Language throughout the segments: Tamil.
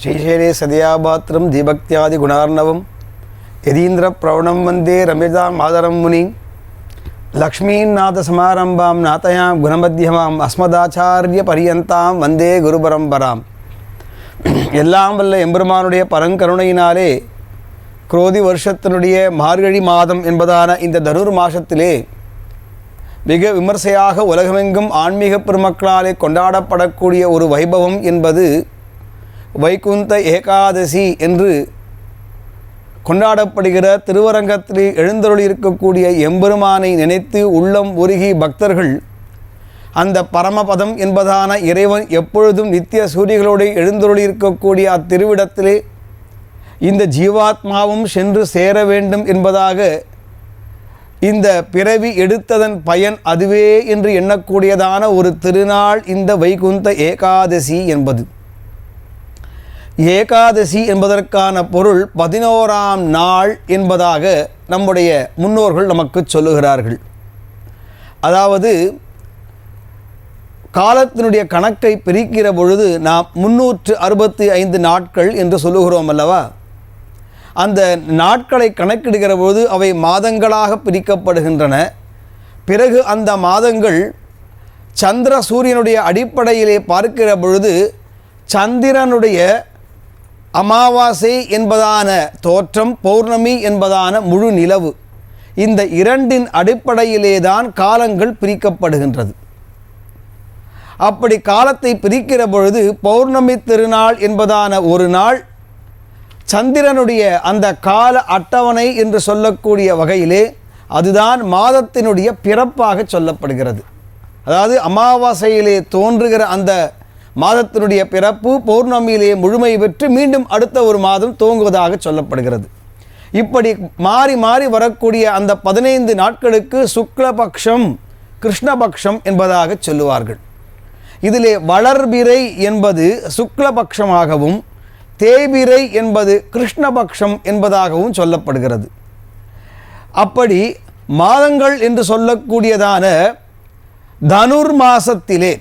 श्रीशैले सदयापात्रं दीभक्त्यादिगुणार्णवं यदीन्द्रप्रवणं वन्दे रम्यतां मातरं मुनिं लक्ष्मीनाथसमारम्भां नाथयां गुणमध्यमाम् अस्मदाचार्यपर्यन्तां वन्दे गुरुपरம்பராம். எல்லாம் வல்ல எம்பெருமானுடைய பரங்கருணையினாலே குரோதி வருஷத்தினுடைய மார்கழி மாதம் என்பதான இந்த தனுர் மாசத்திலே மிக விமர்சையாக உலகமெங்கும் ஆன்மீக பெருமக்களாலே கொண்டாடப்படக்கூடிய ஒரு வைபவம் என்பது வைகுந்த ஏகாதசி என்று கொண்டாடப்படுகிற திருவரங்கத்திலே எழுந்தருளி இருக்கக்கூடிய எம்பெருமானை நினைத்து உள்ளம் உருகி பக்தர்கள் அந்த பரமபதம் என்பதான இறைவன் எப்பொழுதும் நித்திய சூரியகளோடு எழுந்தருளி இருக்கக்கூடிய அத்திருவிடத்திலே இந்த ஜீவாத்மாவும் சென்று சேர வேண்டும் என்பதாக இந்த பிறவி எடுத்ததன் பயன் அதுவே என்று எண்ணக்கூடியதான ஒரு திருநாள் இந்த வைகுந்த ஏகாதசி என்பது. ஏகாதசி என்பதற்கான பொருள் 11ஆம் நாள் என்பதாக நம்முடைய முன்னோர்கள் நமக்கு சொல்லுகிறார்கள். அதாவது காலத்தினுடைய கணக்கை பிரிக்கிற பொழுது நாம் 365 நாட்கள் என்று சொல்லுகிறோம் அல்லவா. அந்த நாட்களை கணக்கிடுகிற பொழுது அவை மாதங்களாக பிரிக்கப்படுகின்றன. பிறகு அந்த மாதங்கள் சந்திர சூரியனுடைய அடிப்படையிலே பார்க்கிற பொழுது சந்திரனுடைய அமாவாசை என்பதான தோற்றம், பௌர்ணமி என்பதான முழு நிலவு, இந்த இரண்டின் அடிப்படையிலே தான் காலங்கள் பிரிக்கப்படுகின்றது. அப்படி காலத்தை பிரிக்கிற பொழுது பௌர்ணமி திருநாள் என்பதான ஒரு நாள் சந்திரனுடைய அந்த கால அட்டவணை என்று சொல்லக்கூடிய வகையிலே அதுதான் மாதத்தினுடைய பிறப்பாக சொல்லப்படுகிறது. அதாவது அமாவாசையிலே தோன்றுகிற அந்த மாதத்தினுடைய பிறப்பு பௌர்ணமியிலே முழுமை பெற்று மீண்டும் அடுத்த ஒரு மாதம் துவங்குவதாக சொல்லப்படுகிறது. இப்படி மாறி மாறி வரக்கூடிய அந்த 15 நாட்களுக்கு சுக்லபக்ஷம் கிருஷ்ணபக்ஷம் என்பதாக சொல்லுவார்கள். இதிலே வளர்பிறை என்பது சுக்லபக்ஷமாகவும் தேய்பிறை என்பது கிருஷ்ணபக்ஷம் என்பதாகவும் சொல்லப்படுகிறது. அப்படி மாதங்கள் என்று சொல்லக்கூடியதான தனுர் மாசத்திலே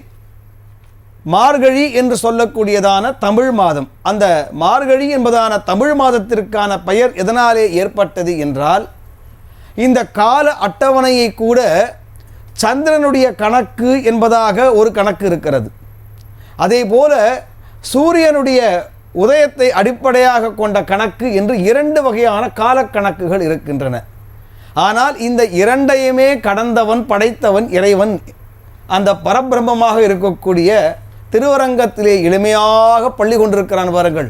மார்கழி என்று சொல்லக்கூடியதான தமிழ் மாதம், அந்த மார்கழி என்பதான தமிழ் மாதத்திற்கான பெயர் எதனாலே ஏற்பட்டது என்றால் இந்த கால அட்டவணையை கூட சந்திரனுடைய கணக்கு என்பதாக ஒரு கணக்கு இருக்கிறது. அதே போல சூரியனுடைய உதயத்தை அடிப்படையாக கொண்ட கணக்கு என்று 2 வகையான காலக்கணக்குகள் இருக்கின்றன. ஆனால் இந்த இரண்டையுமே கடந்தவன் படைத்தவன் இறைவன், அந்த பரபிரம்மமாக இருக்கக்கூடிய திருவரங்கத்திலே எளிமையாக பள்ளி கொண்டிருக்கிறான் பாருங்கள்.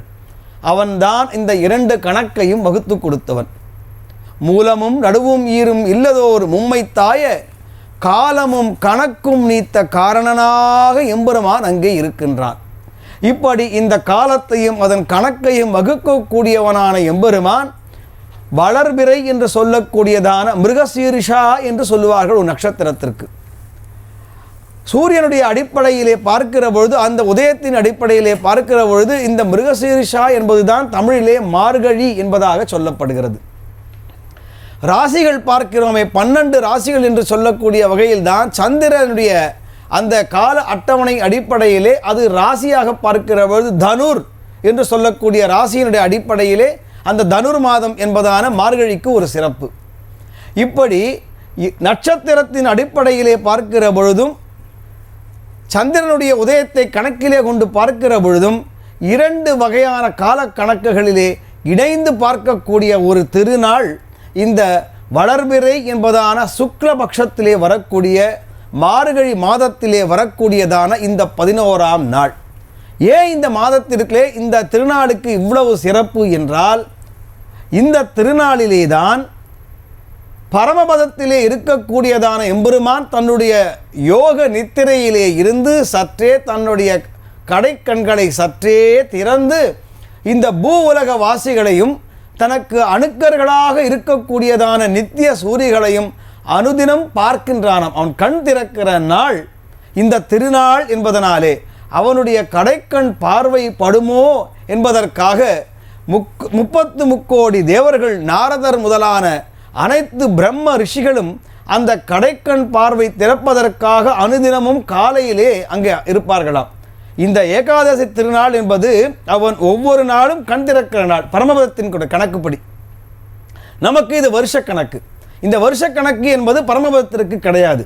அவன்தான் இந்த 2 கணக்கையும் வகுத்து கொடுத்தவன். மூலமும் நடுவும் ஈரும் இல்லதோர் மும்மை தாய காலமும் கணக்கும் நீத்த காரணனாக எம்பெருமான் அங்கே இருக்கின்றான். இப்படி இந்த காலத்தையும் அதன் கணக்கையும் வகுக்கக்கூடியவனான எம்பெருமான் வளர்பிறை என்று சொல்லக்கூடியதான மிருகசீரிஷா என்று சொல்லுவார்கள் ஒரு நட்சத்திரத்திற்கு. சூரியனுடைய அடிப்படையிலே பார்க்கிற பொழுது, அந்த உதயத்தின் அடிப்படையிலே பார்க்கிற பொழுது இந்த மிருகசீரிஷா என்பதுதான் தமிழிலே மார்கழி என்பதாக சொல்லப்படுகிறது. ராசிகள் பார்க்கிறோமே 12 ராசிகள் என்று சொல்லக்கூடிய வகையில் தான் சந்திரனுடைய அந்த கால அட்டவணை அடிப்படையிலே அது ராசியாக பார்க்கிற பொழுது தனுர் என்று சொல்லக்கூடிய ராசியினுடைய அடிப்படையிலே அந்த தனுர் மாதம் என்பதான மார்கழிக்கு ஒரு சிறப்பு. இப்படி நட்சத்திரத்தின் அடிப்படையிலே பார்க்கிற பொழுதும் சந்திரனுடைய உதயத்தை கணக்கிலே கொண்டு பார்க்கிற பொழுதும் 2 வகையான கால கணக்குகளிலே இணைந்து பார்க்கக்கூடிய ஒரு திருநாள் இந்த வளர்பிறை என்பதான சுக்லபக்ஷத்திலே வரக்கூடிய மார்கழி மாதத்திலே வரக்கூடியதான இந்த 11ஆம் நாள். ஏன் இந்த மாதத்திற்கே இந்த திருநாளுக்கு இவ்வளவு சிறப்பு என்றால், இந்த திருநாளிலே தான் பரமபதத்திலே இருக்கக்கூடியதான எம்பெருமான் தன்னுடைய யோக நித்திரையிலே இருந்து சற்றே தன்னுடைய கடைக்கண்களை சற்றே திறந்து இந்த பூ உலக வாசிகளையும் தனக்கு அணுக்கர்களாக இருக்கக்கூடியதான நித்திய சூரியகளையும் அனுதினம் பார்க்கின்றானாம். அவன் கண் திறக்கிற நாள் இந்த திருநாள் என்பதனாலே அவனுடைய கடைக்கண் பார்வை படுமோ என்பதற்காக 33 கோடி தேவர்கள், நாரதர் முதலான அனைத்து பிரம்ம ரிஷிகளும் அந்த கடைக்கண் பார்வை திறப்பதற்காக அனுதினமும் காலையிலே அங்கே இருப்பார்களாம். இந்த ஏகாதசி திருநாள் என்பது அவன் ஒவ்வொரு நாளும் கண் திறக்கிற நாள். பரமபதத்தின் கூட கணக்குப்படி நமக்கு இது வருஷ கணக்கு. இந்த வருஷ கணக்கு என்பது பரமபதத்திற்கு கிடையாது.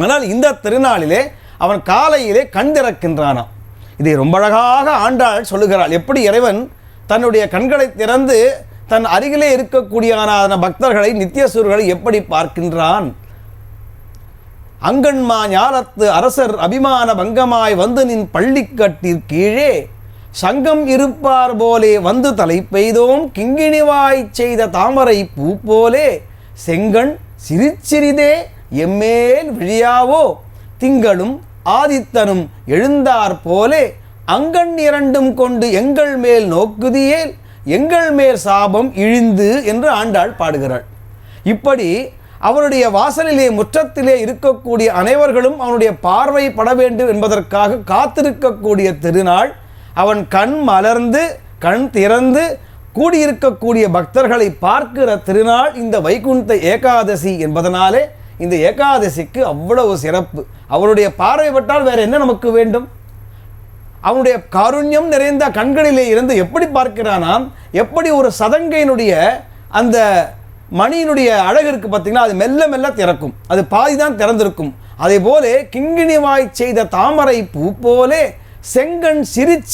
ஆனால் இந்த திருநாளிலே அவன் காலையிலே கண் திறக்கின்றானாம். இதை ரொம்ப அழகாக ஆண்டாள் சொல்லுகிறாள். எப்படி இறைவன் தன்னுடைய கண்களை திறந்து தன் அருகிலே இருக்கக்கூடியவனான பக்தர்களை நித்தியசூர்களை எப்படி பார்க்கின்றான். அங்கன்மா ஞாலத்து அரசர் அபிமான பங்கமாய் வந்து நின் பள்ளிக்கட்டிற் கீழே சங்கம் இருப்பார் போலே வந்து தலை பெய்தோம் கிங்கிணிவாய் செய்த தாமரை பூ போலே செங்கண் சிறிதே எம்மேல் விழியாவோ திங்களும் ஆதித்தனும் எழுந்தார் போலே அங்கண் இரண்டும் கொண்டு எங்கள் மேல் நோக்குதியேல் எங்கள் மேல் சாபம் இழிந்து என்று ஆண்டாள் பாடுகிறாள். இப்படி அவனுடைய வாசலிலே முற்றத்திலே இருக்கக்கூடிய அனைவர்களும் அவனுடைய பார்வை பட வேண்டும் என்பதற்காக காத்திருக்கக்கூடிய திருநாள். அவன் கண் மலர்ந்து கண் திறந்து கூடியிருக்கக்கூடிய பக்தர்களை பார்க்கிற திருநாள் இந்த வைகுண்ட ஏகாதசி என்பதனாலே இந்த ஏகாதசிக்கு அவ்வளவு சிறப்பு. அவருடைய பார்வை பட்டால் வேறு என்ன நமக்கு வேண்டும்? அவனுடைய காருண்யம் நிறைந்த கண்களிலே இருந்து எப்படி பார்க்கிறானாம், எப்படி ஒரு சதங்கையினுடைய அந்த மணியினுடைய அழகு இருக்கு பார்த்தீங்களா, அது மெல்ல மெல்ல திறக்கும், அது பாதி தான் திறந்திருக்கும். அதே போலே கிங்கிணிவாய் செய்த தாமரை பூ போலே செங்கண்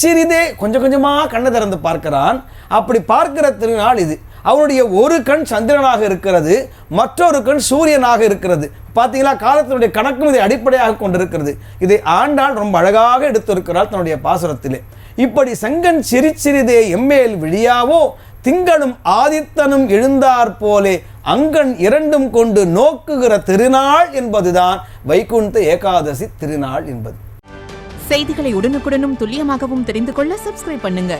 சிறிதே கொஞ்சம் கொஞ்சமாக கண்ணை திறந்து பார்க்கிறான். அப்படி பார்க்கிற திருநாள் இது. அவனுடைய ஒரு கண் சந்திரனாக இருக்கிறது, மற்றொரு கண் சூரியனாக இருக்கிறது. பார்த்தீங்களா, காலத்தினுடைய கணக்கும் இதை அடிப்படையாக கொண்டிருக்கிறது. இதை ஆண்டாள் ரொம்ப அழகாக எடுத்திருக்கிறாள் தன்னுடைய பாசுரத்திலே. இப்படி செங்கண் சிறிதே எம்மேல் விழியாவோ திங்களும் ஆதித்தனும் எழுந்தார் போலே அங்கண் இரண்டும் கொண்டு நோக்குகிற திருநாள் என்பதுதான் வைகுண்ட ஏகாதசி திருநாள் என்பது. செய்திகளை உடனுக்குடனும் துல்லியமாகவும் தெரிந்து கொள்ள சப்ஸ்கிரைப் பண்ணுங்க.